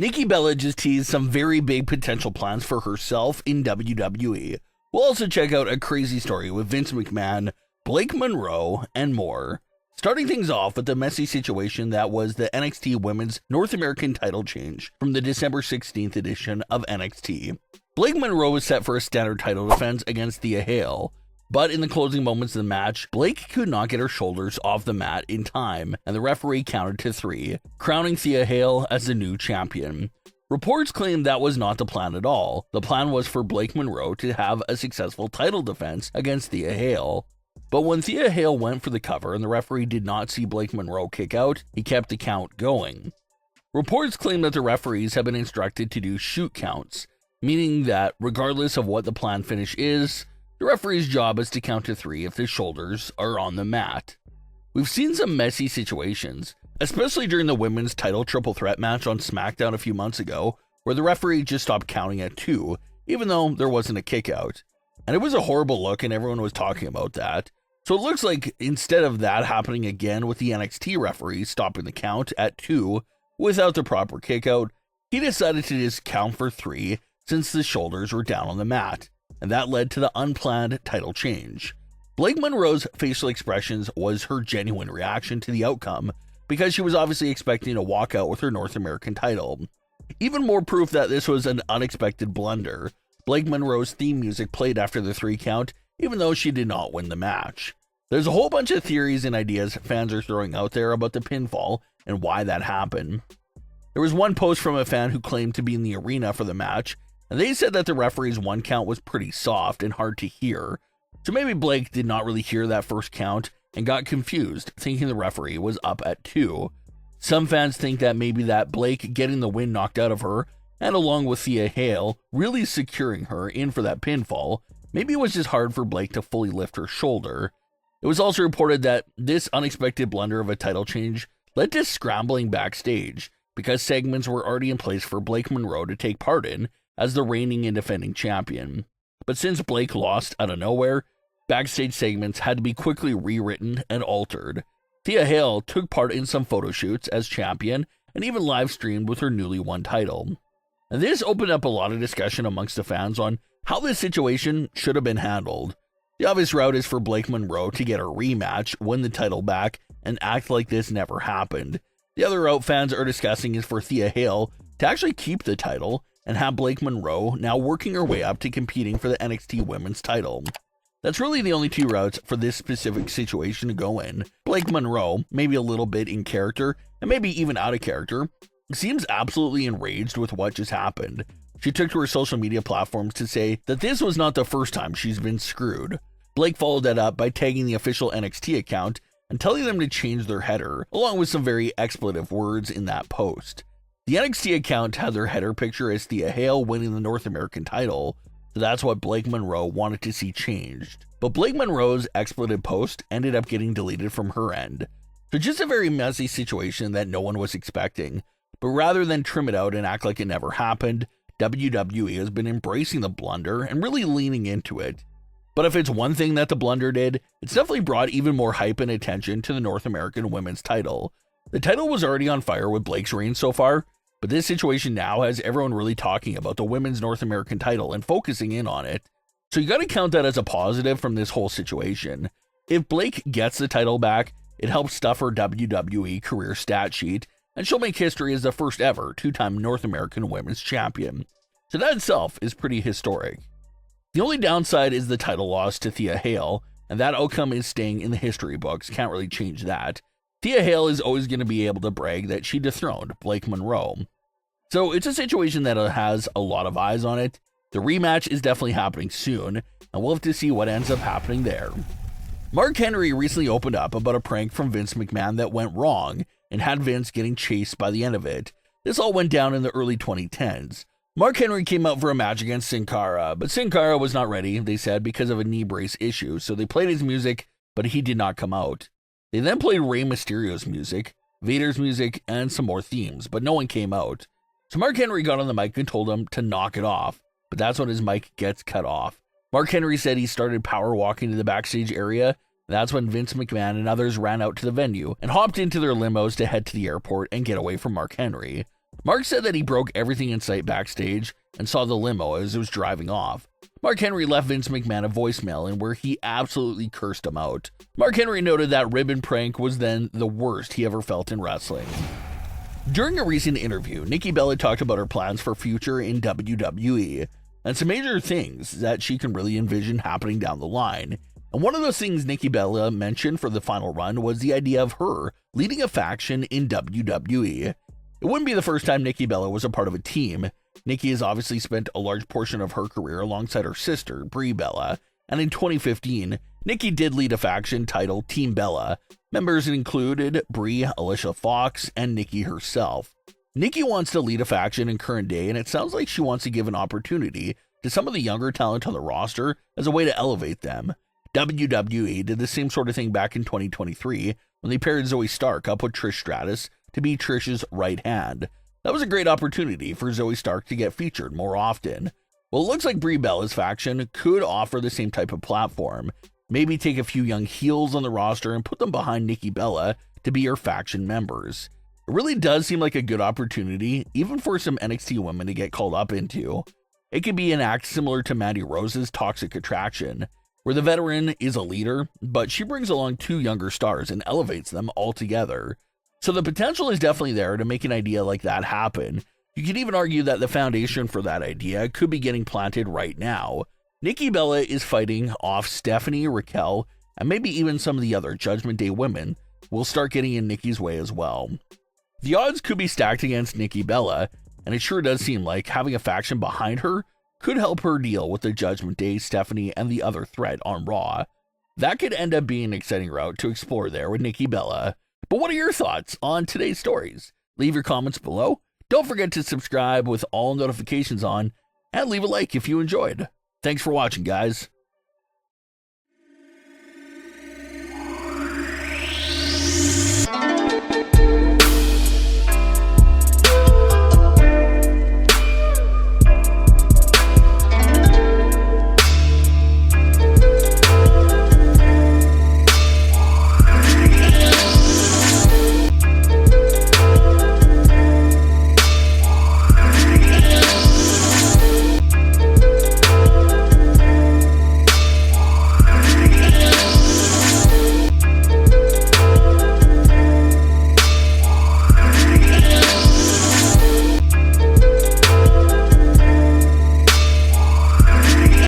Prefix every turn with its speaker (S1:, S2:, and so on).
S1: Nikki Bella just teased some very big potential plans for herself in WWE. We'll also check out a crazy story with Vince McMahon, Blake Monroe, and more. Starting things off with the messy situation that was the NXT Women's North American title change from the December 16th edition of NXT. Blake Monroe was set for a standard title defense against Thea Hail, but in the closing moments of the match, Blake could not get her shoulders off the mat in time, and the referee counted to 3, crowning Thea Hail as the new champion. Reports claim that was not the plan at all. The plan was for Blake Monroe to have a successful title defense against Thea Hail. But when Thea Hail went for the cover and the referee did not see Blake Monroe kick out, he kept the count going. Reports claim that the referees have been instructed to do shoot counts, meaning that regardless of what the planned finish is, the referee's job is to count to 3 if the shoulders are on the mat. We've seen some messy situations, especially during the women's title triple threat match on Smackdown a few months ago, where the referee just stopped counting at 2, even though there wasn't a kick out. And it was a horrible look and everyone was talking about that. So it looks like instead of that happening again with the NXT referee stopping the count at 2 without the proper kick out, he decided to just count for 3 since the shoulders were down on the mat, and that led to the unplanned title change. Blake Monroe's facial expressions was her genuine reaction to the outcome because she was obviously expecting to walk out with her North American title. Even more proof that this was an unexpected blunder. Blake Monroe's theme music played after the 3 count, even though she did not win the match. There's a whole bunch of theories and ideas fans are throwing out there about the pinfall and why that happened. There was one post from a fan who claimed to be in the arena for the match, and they said that the referee's 1 count was pretty soft and hard to hear. So maybe Blake did not really hear that first count and got confused, thinking the referee was up at 2. Some fans think that maybe that Blake getting the wind knocked out of her, and along with Thea Hail really securing her in for that pinfall, maybe it was just hard for Blake to fully lift her shoulder. It was also reported that this unexpected blunder of a title change led to scrambling backstage, because segments were already in place for Blake Monroe to take part in as the reigning and defending champion. But since Blake lost out of nowhere, backstage segments had to be quickly rewritten and altered. Thea Hail took part in some photo shoots as champion and even live streamed with her newly won title. And this opened up a lot of discussion amongst the fans on how this situation should have been handled. The obvious route is for Blake Monroe to get a rematch, win the title back, and act like this never happened. The other route fans are discussing is for Thea Hail to actually keep the title and have Blake Monroe now working her way up to competing for the NXT Women's title. That's really the only 2 routes for this specific situation to go in. Blake Monroe, maybe a little bit in character, and maybe even out of character, seems absolutely enraged with what just happened. She took to her social media platforms to say that this was not the first time she's been screwed. Blake followed that up by tagging the official NXT account and telling them to change their header, along with some very expletive words in that post. The NXT account had their header picture as Thea Hail winning the North American title, so that's what Blake Monroe wanted to see changed. But Blake Monroe's expletive post ended up getting deleted from her end. So just a very messy situation that no one was expecting. But rather than trim it out and act like it never happened, WWE has been embracing the blunder and really leaning into it. But if it's one thing that the blunder did, it's definitely brought even more hype and attention to the North American Women's title. The title was already on fire with Blake's reign so far, but this situation now has everyone really talking about the Women's North American title and focusing in on it. So you gotta count that as a positive from this whole situation. If Blake gets the title back, it helps stuff her WWE career stat sheet, and she'll make history as the first ever 2-time North American Women's Champion. So that itself is pretty historic. The only downside is the title loss to Thea Hail, and that outcome is staying in the history books, can't really change that. Thea Hail is always going to be able to brag that she dethroned Blake Monroe. So it's a situation that has a lot of eyes on it. The rematch is definitely happening soon, and we'll have to see what ends up happening there. Mark Henry recently opened up about a prank from Vince McMahon that went wrong and had Vince getting chased by the end of it. This all went down in the early 2010s. Mark Henry came out for a match against Sin Cara, but Sin Cara was not ready, they said, because of a knee brace issue, so they played his music, but he did not come out. They then played Rey Mysterio's music, Vader's music, and some more themes, but no one came out. So Mark Henry got on the mic and told him to knock it off, but that's when his mic gets cut off. Mark Henry said he started power walking to the backstage area, and that's when Vince McMahon and others ran out to the venue and hopped into their limos to head to the airport and get away from Mark Henry. Mark said that he broke everything in sight backstage and saw the limo as it was driving off. Mark Henry left Vince McMahon a voicemail in where he absolutely cursed him out. Mark Henry noted that ribbon prank was then the worst he ever felt in wrestling. During a recent interview, Nikki Bella talked about her plans for future in WWE and some major things that she can really envision happening down the line. And one of those things Nikki Bella mentioned for the final run was the idea of her leading a faction in WWE. It wouldn't be the first time Nikki Bella was a part of a team. Nikki has obviously spent a large portion of her career alongside her sister, Brie Bella, and in 2015, Nikki did lead a faction titled Team Bella. Members included Brie, Alicia Fox, and Nikki herself. Nikki wants to lead a faction in current day, and it sounds like she wants to give an opportunity to some of the younger talent on the roster as a way to elevate them. WWE did the same sort of thing back in 2023 when they paired Zoe Stark up with Trish Stratus to be Trish's right hand. That was a great opportunity for Zoe Stark to get featured more often. Well, it looks like Brie Bella's faction could offer the same type of platform. Maybe take a few young heels on the roster and put them behind Nikki Bella to be her faction members. It really does seem like a good opportunity, even for some NXT women to get called up into. It could be an act similar to Mandy Rose's Toxic Attraction, where the veteran is a leader, but she brings along two younger stars and elevates them all together. So the potential is definitely there to make an idea like that happen. You could even argue that the foundation for that idea could be getting planted right now. Nikki Bella is fighting off Stephanie, Raquel, and maybe even some of the other Judgment Day women will start getting in Nikki's way as well. The odds could be stacked against Nikki Bella, and it sure does seem like having a faction behind her could help her deal with the Judgment Day, Stephanie, and the other threat on Raw. That could end up being an exciting route to explore there with Nikki Bella. But what are your thoughts on today's stories? Leave your comments below. Don't forget to subscribe with all notifications on, and leave a like if you enjoyed. Thanks for watching, guys.